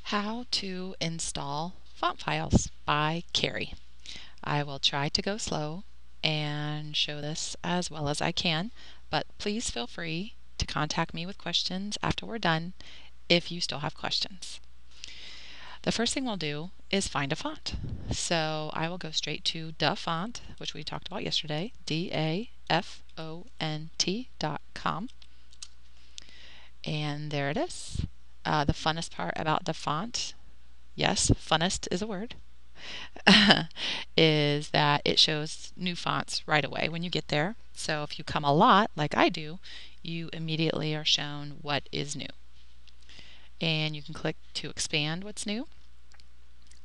How to install font files by Carrie. I will try to go slow and show this as well as I can, but please feel free to contact me with questions after we're done if you still have questions. The first thing we'll do is find a font. So I will go straight to DaFont, which we talked about yesterday, DaFont.com. And there it is. The funnest part about DaFont, yes, funnest is a word, is that it shows new fonts right away when you get there. So if you come a lot, like I do, you immediately are shown what is new. And you can click to expand what's new.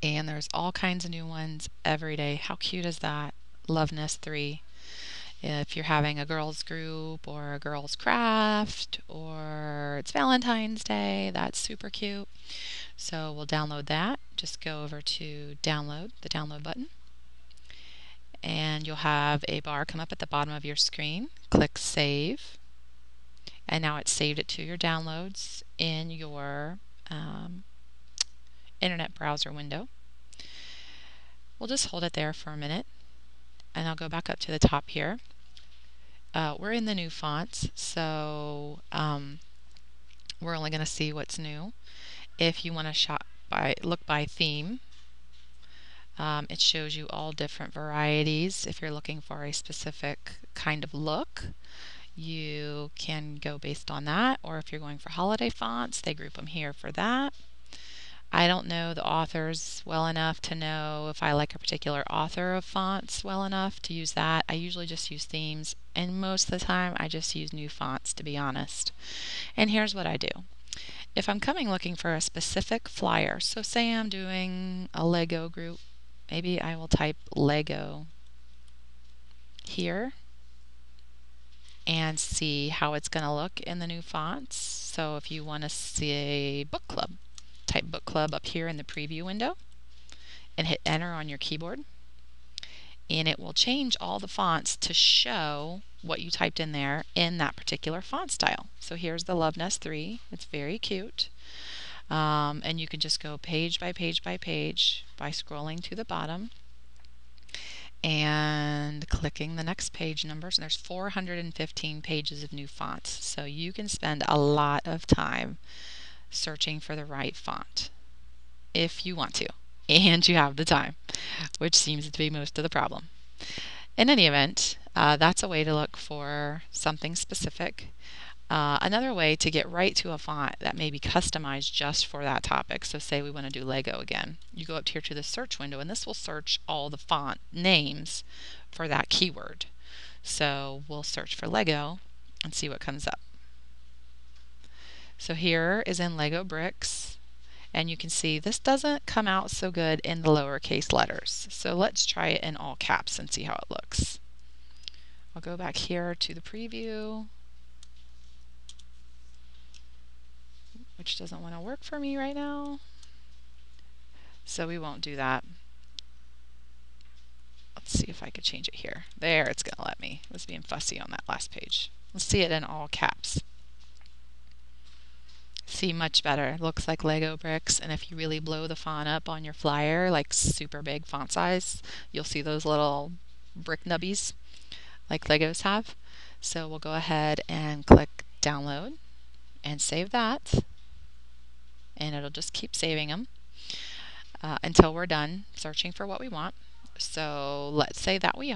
And there's all kinds of new ones every day. How cute is that? Loveness 3. If you're having a girls group or a girls craft or it's Valentine's Day, that's super cute. So we'll download that. Just go over to download, the download button. And you'll have a bar come up at the bottom of your screen. Click save. And now it's saved it to your downloads in your internet browser window. We'll just hold it there for a minute. And I'll go back up to the top here. We're in the new fonts, so we're only going to see what's new. If you want to look by theme, it shows you all different varieties. If you're looking for a specific kind of look, you can go based on that, or if you're going for holiday fonts, they group them here for that. I don't know the authors well enough to know if I like a particular author of fonts well enough to use that. I usually just use themes, and most of the time I just use new fonts, to be honest. And here's what I do. If I'm coming looking for a specific flyer, so say I'm doing a Lego group, maybe I will type Lego here and see how it's going to look in the new fonts. So if you want to see a book club, type book club up here in the preview window and hit enter on your keyboard, and it will change all the fonts to show what you typed in there in that particular font style. So here's the Loveness 3. It's very cute. And you can just go page by page by page by scrolling to the bottom and clicking the next page numbers. And there's 415 pages of new fonts. So you can spend a lot of time searching for the right font if you want to, and you have the time, which seems to be most of the problem. In any event, that's a way to look for something specific. Another way to get right to a font that may be customized just for that topic. So say we want to do Lego again. You go up here to the search window, and this will search all the font names for that keyword. So we'll search for Lego and see what comes up. So here is in Lego Bricks, and you can see this doesn't come out so good in the lowercase letters. So let's try it in all caps and see how it looks. I'll go back here to the preview, which doesn't want to work for me right now. So we won't do that. Let's see if I could change it here. There, it's going to let me. I was being fussy on that last page. Let's see it in all caps. See, much better. It looks like Lego bricks, and if you really blow the font up on your flyer, like super big font size, you'll see those little brick nubbies like Legos have. So we'll go ahead and click download and save that, and it'll just keep saving them until we're done searching for what we want. So let's say that we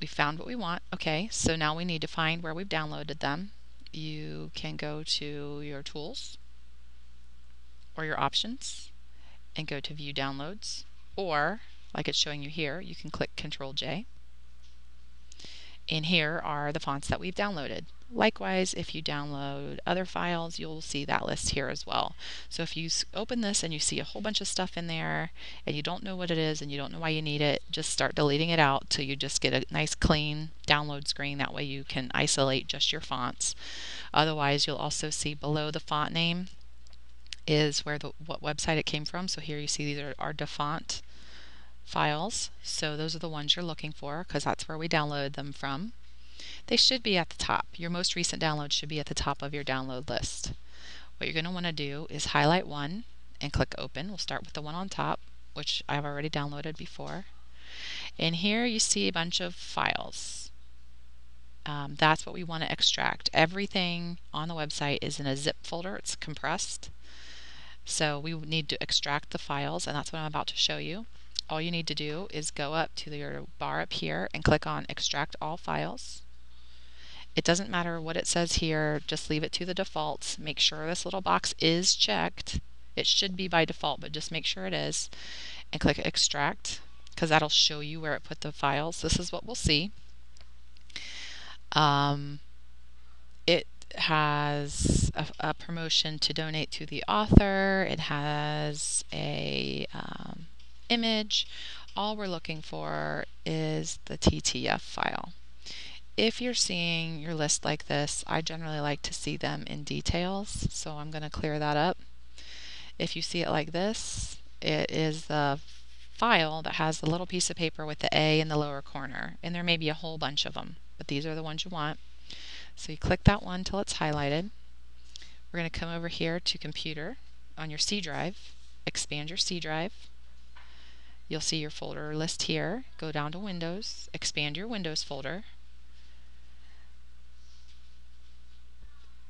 found what we want. Okay, so now we need to find where we've downloaded them. You can go to your tools or your options and go to view downloads, or like it's showing you here, you can click Control J, and here are the fonts that we've downloaded. Likewise, if you download other files, you'll see that list here as well. So if you open this and you see a whole bunch of stuff in there and you don't know what it is and you don't know why you need it, just start deleting it out till you just get a nice clean download screen. That way you can isolate just your fonts. Otherwise, you'll also see below the font name is what website it came from. So here you see these are our DaFont files. So those are the ones you're looking for because that's where we downloaded them from. They should be at the top. Your most recent download should be at the top of your download list. What you're going to want to do is highlight one and click open. We'll start with the one on top, which I've already downloaded before. And here you see a bunch of files. That's what we want to extract. Everything on the website is in a zip folder. It's compressed. So we need to extract the files, and that's what I'm about to show you. All you need to do is go up to your bar up here and click on Extract All Files. It doesn't matter what it says here, just leave it to the defaults. Make sure this little box is checked. It should be by default, but just make sure it is. And click Extract, because that'll show you where it put the files. This is what we'll see. It has a promotion to donate to the author. It has a image. All we're looking for is the TTF file. If you're seeing your list like this, I generally like to see them in details, so I'm going to clear that up. If you see it like this, it is the file that has the little piece of paper with the A in the lower corner, and there may be a whole bunch of them, but these are the ones you want. So you click that one until it's highlighted. We're going to come over here to Computer on your C drive, expand your C drive. You'll see your folder list here. Go down to Windows, expand your Windows folder.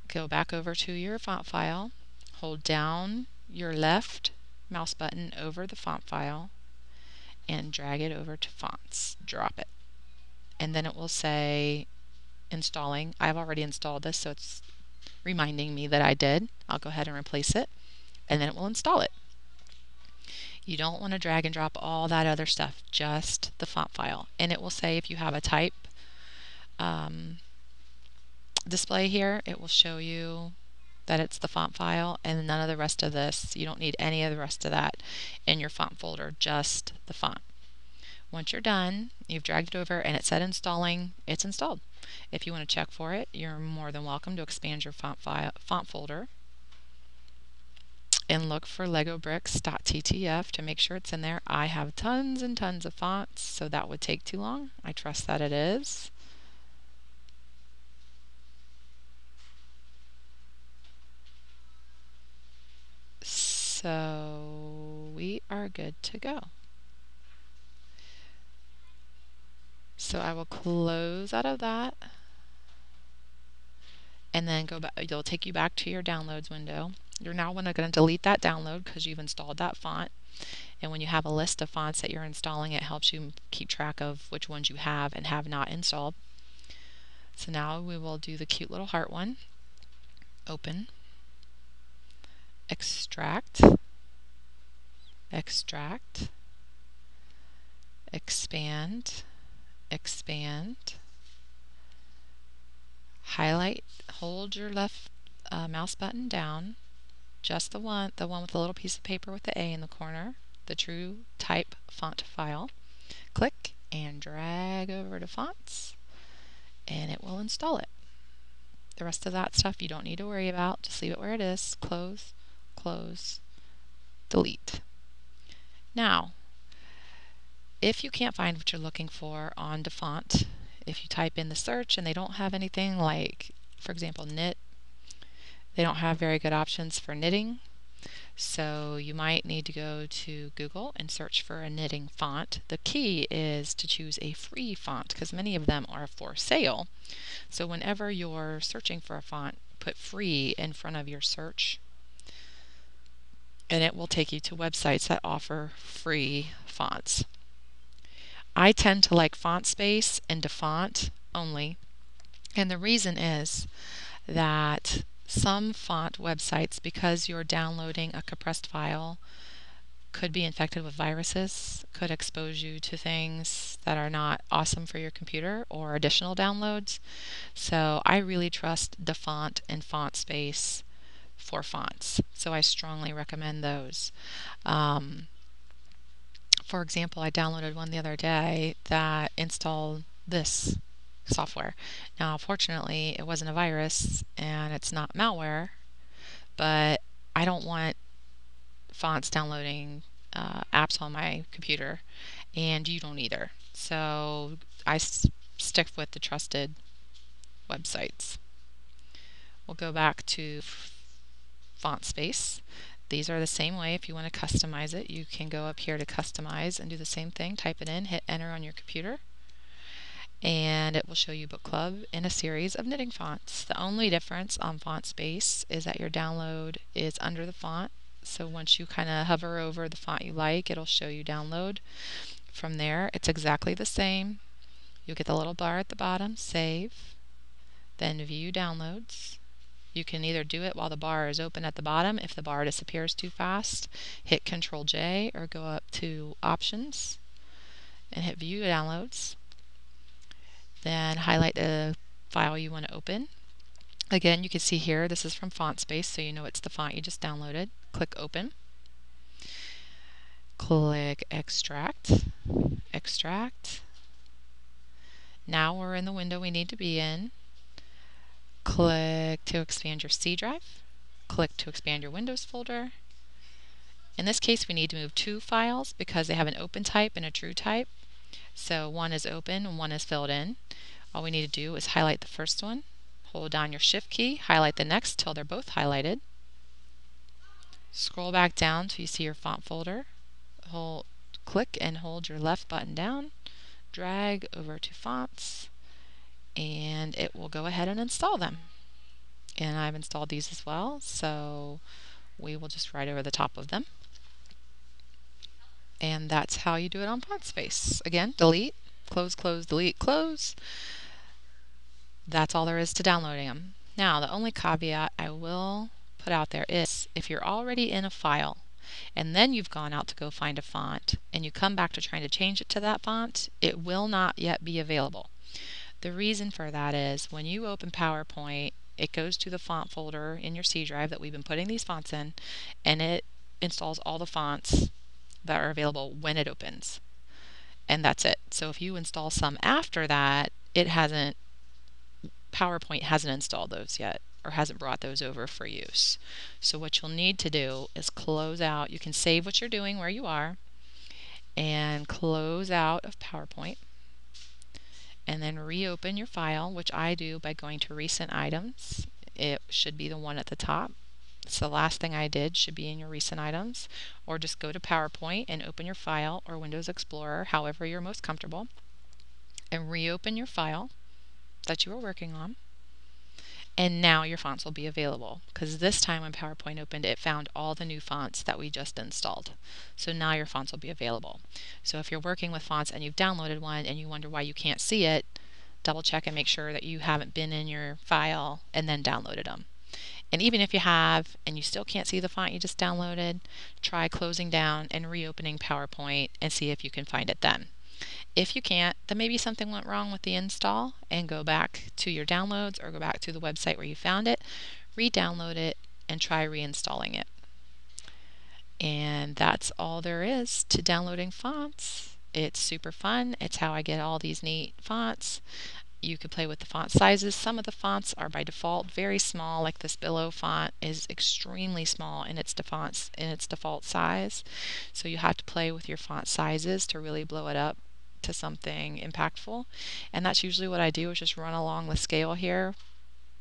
Go back over to your font file, hold down your left mouse button over the font file, and drag it over to Fonts. Drop it. And then it will say installing. I've already installed this, so it's reminding me that I did. I'll go ahead and replace it, and then it will install it. You don't want to drag and drop all that other stuff, just the font file. And it will say if you have a type display here, it will show you that it's the font file and none of the rest of this. You don't need any of the rest of that in your font folder, just the font. Once you're done, you've dragged it over and it said installing, it's installed. If you want to check for it, you're more than welcome to expand your font folder and look for legobricks.ttf to make sure it's in there. I have tons and tons of fonts, so that would take too long. I trust that it is. So we are good to go. So I will close out of that and then go back. It'll take you back to your downloads window. You're now going to delete that download because you've installed that font. And when you have a list of fonts that you're installing, it helps you keep track of which ones you have and have not installed. So now we will do the cute little heart one. Open, extract, extract, expand, expand, highlight, hold your left mouse button down, just the one with the little piece of paper with the A in the corner, the true type font file. Click and drag over to Fonts, and it will install it. The rest of that stuff you don't need to worry about. Just leave it where it is. Close, close, delete. Now, if you can't find what you're looking for on DaFont, if you type in the search and they don't have anything like, for example, knit, they don't have very good options for knitting. So you might need to go to Google and search for a knitting font. The key is to choose a free font because many of them are for sale. So whenever you're searching for a font, put free in front of your search and it will take you to websites that offer free fonts. I tend to like FontSpace and DaFont only, and the reason is that some font websites, because you're downloading a compressed file, could be infected with viruses, could expose you to things that are not awesome for your computer or additional downloads. So I really trust DaFont and FontSpace for fonts, so I strongly recommend those. For example, I downloaded one the other day that installed this software. Now, fortunately, it wasn't a virus and it's not malware, but I don't want fonts downloading apps on my computer, and you don't either. So I stick with the trusted websites. We'll go back to font space. These are the same way. If you want to customize it, you can go up here to customize and do the same thing. Type it in, hit enter on your computer, and it will show you Book Club in a series of knitting fonts. The only difference on font space is that your download is under the font. So once you kind of hover over the font you like, it'll show you download. From there, it's exactly the same. You'll get the little bar at the bottom, save, then view downloads. You can either do it while the bar is open at the bottom. If the bar disappears too fast, hit Control J or go up to Options and hit View Downloads. Then highlight the file you want to open. Again, you can see here, this is from Font Space, so you know it's the font you just downloaded. Click Open. Click Extract. Extract. Now we're in the window we need to be in. Click to expand your C drive. Click to expand your Windows folder. In this case, we need to move two files because they have an open type and a true type. So one is open and one is filled in. All we need to do is highlight the first one, hold down your Shift key, highlight the next till they're both highlighted. Scroll back down till you see your font folder. Click and hold your left button down, drag over to Fonts, and it will go ahead and install them. And I've installed these as well, so we will just write over the top of them. And that's how you do it on Font Space. Again, delete, close, close, delete, close. That's all there is to downloading them. Now, the only caveat I will put out there is if you're already in a file and then you've gone out to go find a font and you come back to trying to change it to that font, it will not yet be available. The reason for that is when you open PowerPoint, it goes to the font folder in your C drive that we've been putting these fonts in, and it installs all the fonts that are available when it opens. And that's it. So if you install some after that, PowerPoint hasn't installed those yet or hasn't brought those over for use. So what you'll need to do is close out. You can save what you're doing where you are and close out of PowerPoint and then reopen your file, which I do by going to Recent Items. It should be the one at the top. So the last thing I did should be in your recent items, or just go to PowerPoint and open your file or Windows Explorer, however you're most comfortable, and reopen your file that you were working on. And now your fonts will be available because this time when PowerPoint opened, it found all the new fonts that we just installed. So now your fonts will be available. So if you're working with fonts and you've downloaded one and you wonder why you can't see it, double check and make sure that you haven't been in your file and then downloaded them. And even if you have and you still can't see the font you just downloaded, try closing down and reopening PowerPoint and see if you can find it then. If you can't, then maybe something went wrong with the install, and go back to your downloads or go back to the website where you found it, re-download it, and try reinstalling it. And that's all there is to downloading fonts. It's super fun. It's how I get all these neat fonts. You could play with the font sizes. Some of the fonts are by default very small, like this Billow font is extremely small in its default size. So you have to play with your font sizes to really blow it up to something impactful. And that's usually what I do, is just run along the scale here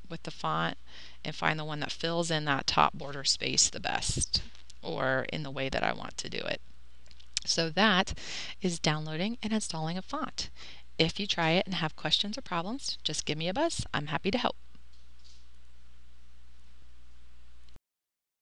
with the font and find the one that fills in that top border space the best, or in the way that I want to do it. So that is downloading and installing a font. If you try it and have questions or problems, just give me a buzz. I'm happy to help.